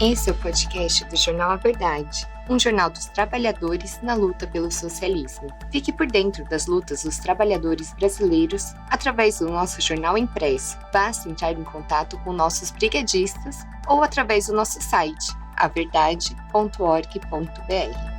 Esse é o podcast do Jornal A Verdade, um jornal dos trabalhadores na luta pelo socialismo. Fique por dentro das lutas dos trabalhadores brasileiros através do nosso jornal impresso. Basta entrar em contato com nossos brigadistas ou através do nosso site, averdade.org.br.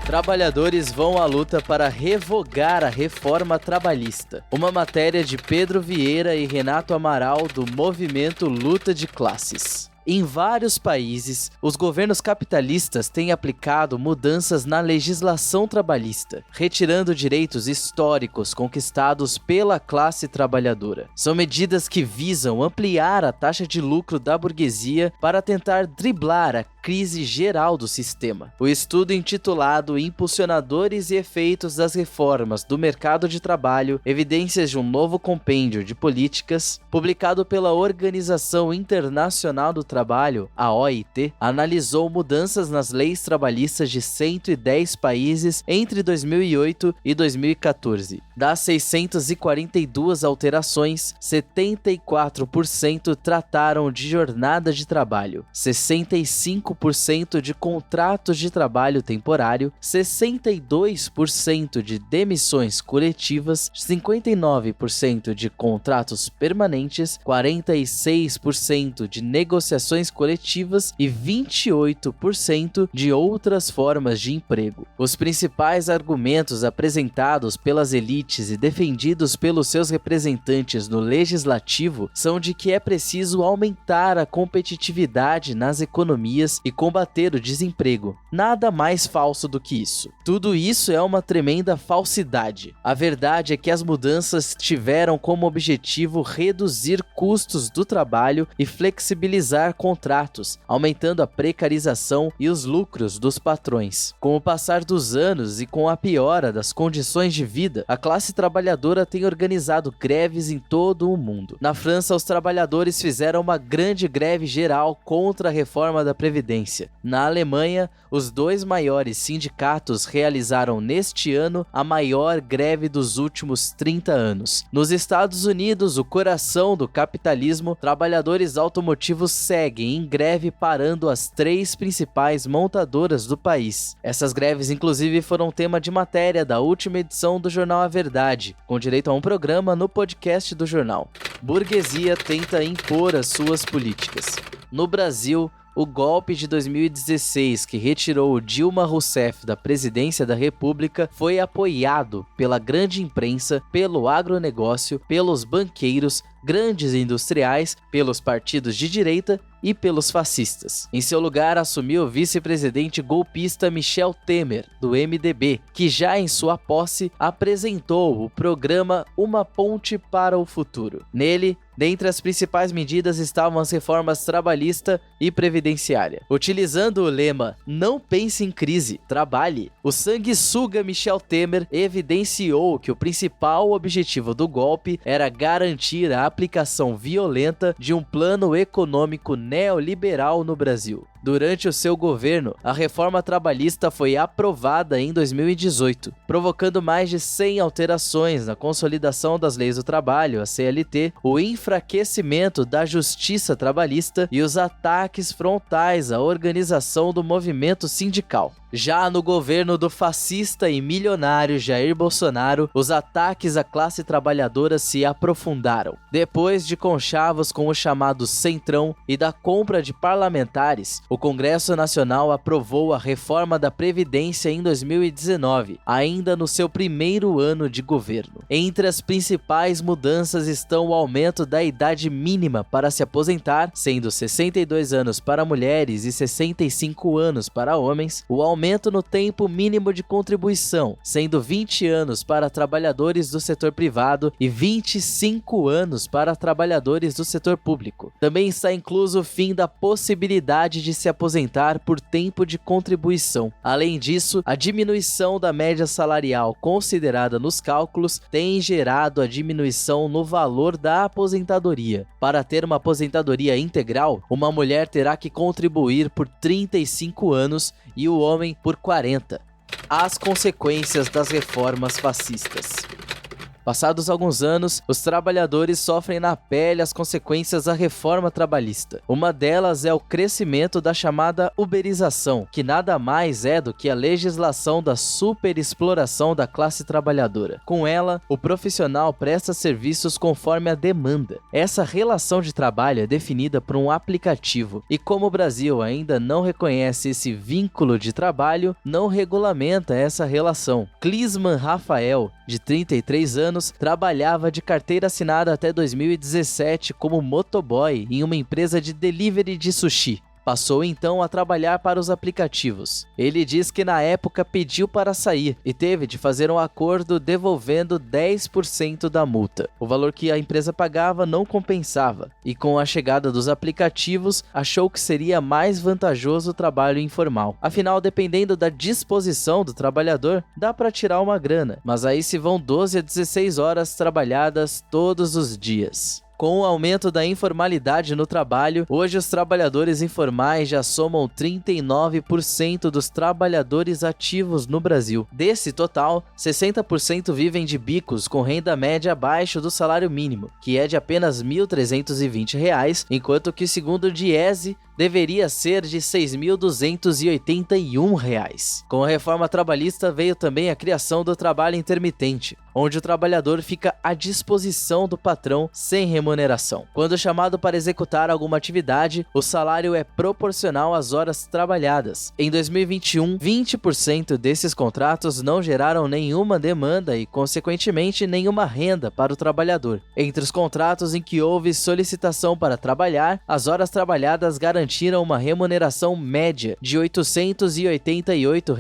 Trabalhadores vão à luta para revogar a reforma trabalhista. Uma matéria de Pedro Vieira e Renato Amaral do movimento Luta de Classes. Em vários países, os governos capitalistas têm aplicado mudanças na legislação trabalhista, retirando direitos históricos conquistados pela classe trabalhadora. São medidas que visam ampliar a taxa de lucro da burguesia para tentar driblar a crise geral do sistema. O estudo intitulado Impulsionadores e Efeitos das Reformas do Mercado de Trabalho, Evidências de um Novo Compêndio de Políticas, publicado pela Organização Internacional do Trabalho, a OIT, analisou mudanças nas leis trabalhistas de 110 países entre 2008 e 2014. Das 642 alterações, 74% trataram de jornada de trabalho, 65% de contratos de trabalho temporário, 62% de demissões coletivas, 59% de contratos permanentes, 46% de negociações coletivas e 28% de outras formas de emprego. Os principais argumentos apresentados pelas elites e defendidos pelos seus representantes no legislativo são de que é preciso aumentar a competitividade nas economias e combater o desemprego. Nada mais falso do que isso. Tudo isso é uma tremenda falsidade. A verdade é que as mudanças tiveram como objetivo reduzir custos do trabalho e flexibilizar contratos, aumentando a precarização e os lucros dos patrões. Com o passar dos anos e com a piora das condições de vida, a classe trabalhadora tem organizado greves em todo o mundo. Na França, os trabalhadores fizeram uma grande greve geral contra a reforma da Previdência. Na Alemanha, os dois maiores sindicatos realizaram neste ano a maior greve dos últimos 30 anos. Nos Estados Unidos, o coração do capitalismo, trabalhadores automotivos seguem em greve parando as 3 principais montadoras do país. Essas greves, inclusive, foram tema de matéria da última edição do Jornal A Verdade, com direito a um programa no podcast do jornal. Burguesia tenta impor as suas políticas. No Brasil, o golpe de 2016, que retirou Dilma Rousseff da presidência da República, foi apoiado pela grande imprensa, pelo agronegócio, pelos banqueiros, grandes industriais, pelos partidos de direita e pelos fascistas. Em seu lugar, assumiu o vice-presidente golpista Michel Temer, do MDB, que já em sua posse apresentou o programa Uma Ponte para o Futuro. Nele, dentre as principais medidas estavam as reformas trabalhista e previdenciária. Utilizando o lema "Não pense em crise, trabalhe", o sanguessuga Michel Temer evidenciou que o principal objetivo do golpe era garantir a aplicação violenta de um plano econômico neoliberal no Brasil. Durante o seu governo, a reforma trabalhista foi aprovada em 2018, provocando mais de 100 alterações na consolidação das leis do trabalho, a CLT, o enfraquecimento da justiça trabalhista e os ataques frontais à organização do movimento sindical. Já no governo do fascista e milionário Jair Bolsonaro, os ataques à classe trabalhadora se aprofundaram. Depois de conchavos com o chamado Centrão e da compra de parlamentares, o Congresso Nacional aprovou a reforma da Previdência em 2019, ainda no seu primeiro ano de governo. Entre as principais mudanças estão o aumento da idade mínima para se aposentar, sendo 62 anos para mulheres e 65 anos para homens, o aumento no tempo mínimo de contribuição, sendo 20 anos para trabalhadores do setor privado e 25 anos para trabalhadores do setor público. Também está incluso o fim da possibilidade de se aposentar por tempo de contribuição. Além disso, a diminuição da média salarial considerada nos cálculos tem gerado a diminuição no valor da aposentadoria. Para ter uma aposentadoria integral, uma mulher terá que contribuir por 35 anos e o homem por 40. As consequências das reformas fascistas. Passados alguns anos, os trabalhadores sofrem na pele as consequências da reforma trabalhista. Uma delas é o crescimento da chamada uberização, que nada mais é do que a legislação da superexploração da classe trabalhadora. Com ela, o profissional presta serviços conforme a demanda. Essa relação de trabalho é definida por um aplicativo, e como o Brasil ainda não reconhece esse vínculo de trabalho, não regulamenta essa relação. Clisman Rafael, de 33 anos, trabalhava de carteira assinada até 2017 como motoboy em uma empresa de delivery de sushi. Passou então a trabalhar para os aplicativos. Ele diz que na época pediu para sair e teve de fazer um acordo devolvendo 10% da multa. O valor que a empresa pagava não compensava, e com a chegada dos aplicativos, achou que seria mais vantajoso o trabalho informal. Afinal, dependendo da disposição do trabalhador, dá para tirar uma grana, mas aí se vão 12 a 16 horas trabalhadas todos os dias. Com o aumento da informalidade no trabalho, hoje os trabalhadores informais já somam 39% dos trabalhadores ativos no Brasil. Desse total, 60% vivem de bicos com renda média abaixo do salário mínimo, que é de apenas R$ 1.320, enquanto que, segundo o Diese, deveria ser de R$ 6.281. Com a reforma trabalhista veio também a criação do trabalho intermitente, onde o trabalhador fica à disposição do patrão sem remuneração. Quando chamado para executar alguma atividade, o salário é proporcional às horas trabalhadas. Em 2021, 20% desses contratos não geraram nenhuma demanda e, consequentemente, nenhuma renda para o trabalhador. Entre os contratos em que houve solicitação para trabalhar, as horas trabalhadas garantiram uma remuneração média de R$ 888,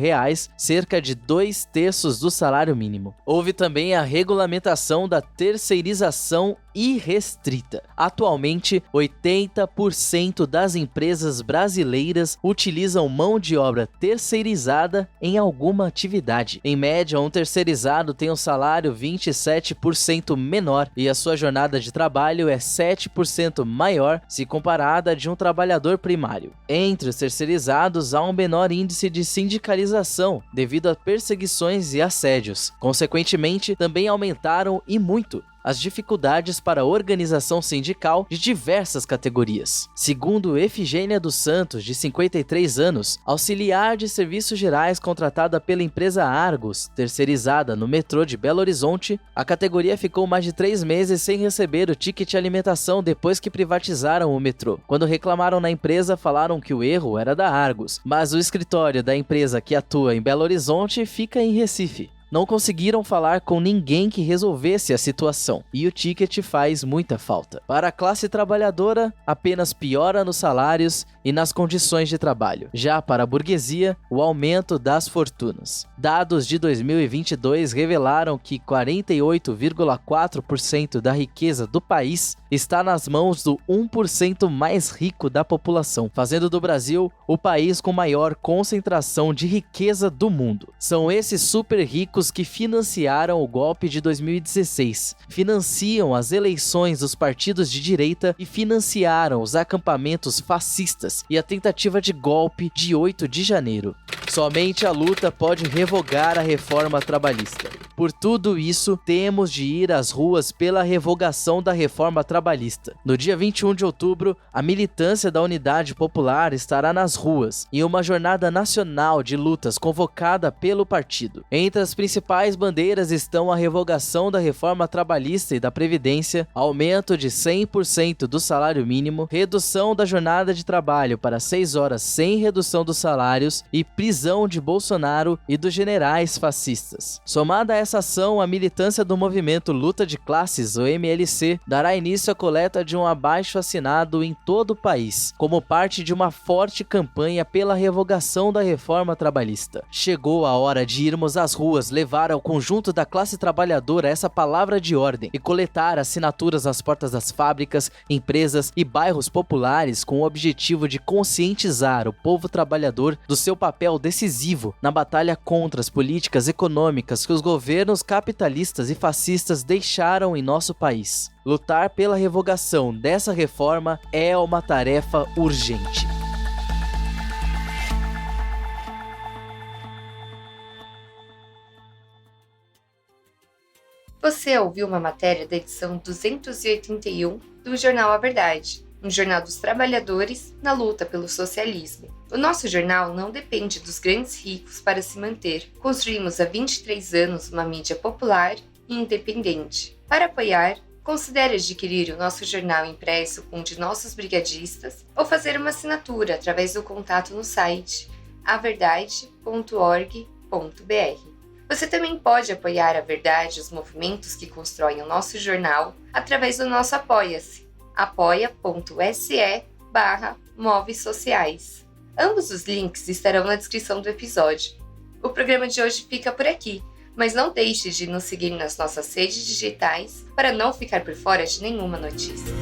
cerca de 2/3 do salário mínimo. Houve também a regulamentação da terceirização irrestrita. Atualmente, 80% das empresas brasileiras utilizam mão de obra terceirizada em alguma atividade. Em média, um terceirizado tem um salário 27% menor e a sua jornada de trabalho é 7% maior se comparada à de um trabalhador primário. Entre os terceirizados, há um menor índice de sindicalização devido a perseguições e assédios. Consequentemente, também aumentaram e muito as dificuldades para a organização sindical de diversas categorias. Segundo Efigênia dos Santos, de 53 anos, auxiliar de serviços gerais contratada pela empresa Argos, terceirizada no metrô de Belo Horizonte, a categoria ficou mais de 3 meses sem receber o ticket alimentação depois que privatizaram o metrô. Quando reclamaram na empresa, falaram que o erro era da Argos, mas o escritório da empresa que atua em Belo Horizonte fica em Recife. Não conseguiram falar com ninguém que resolvesse a situação, e o ticket faz muita falta. Para a classe trabalhadora, apenas piora nos salários e nas condições de trabalho. Já para a burguesia, o aumento das fortunas. Dados de 2022 revelaram que 48,4% da riqueza do país está nas mãos do 1% mais rico da população, fazendo do Brasil o país com maior concentração de riqueza do mundo. São esses super ricos que financiaram o golpe de 2016, financiam as eleições dos partidos de direita e financiaram os acampamentos fascistas e a tentativa de golpe de 8 de janeiro. Somente a luta pode revogar a reforma trabalhista. Por tudo isso, temos de ir às ruas pela revogação da reforma trabalhista. No dia 21 de outubro, a militância da Unidade Popular estará nas ruas, em uma jornada nacional de lutas convocada pelo partido. Entre as principais bandeiras estão a revogação da reforma trabalhista e da Previdência, aumento de 100% do salário mínimo, redução da jornada de trabalho para 6 horas sem redução dos salários e prisão de Bolsonaro e dos generais fascistas. Somada a essa ação, a militância do movimento Luta de Classes, o MLC, dará início à coleta de um abaixo-assinado em todo o país, como parte de uma forte campanha pela revogação da reforma trabalhista. Chegou a hora de irmos às ruas levar ao conjunto da classe trabalhadora essa palavra de ordem e coletar assinaturas nas portas das fábricas, empresas e bairros populares com o objetivo de conscientizar o povo trabalhador do seu papel decisivo na batalha contra as políticas econômicas que os governos capitalistas e fascistas deixaram em nosso país. Lutar pela revogação dessa reforma é uma tarefa urgente. Você ouviu uma matéria da edição 281 do jornal A Verdade, um jornal dos trabalhadores na luta pelo socialismo. O nosso jornal não depende dos grandes ricos para se manter. Construímos há 23 anos uma mídia popular e independente. Para apoiar, considere adquirir o nosso jornal impresso com um de nossos brigadistas ou fazer uma assinatura através do contato no site averdade.org.br. Você também pode apoiar a Verdade e os movimentos que constroem o nosso jornal através do nosso Apoia-se, apoia.se/movesociais. Ambos os links estarão na descrição do episódio. O programa de hoje fica por aqui, mas não deixe de nos seguir nas nossas redes digitais para não ficar por fora de nenhuma notícia.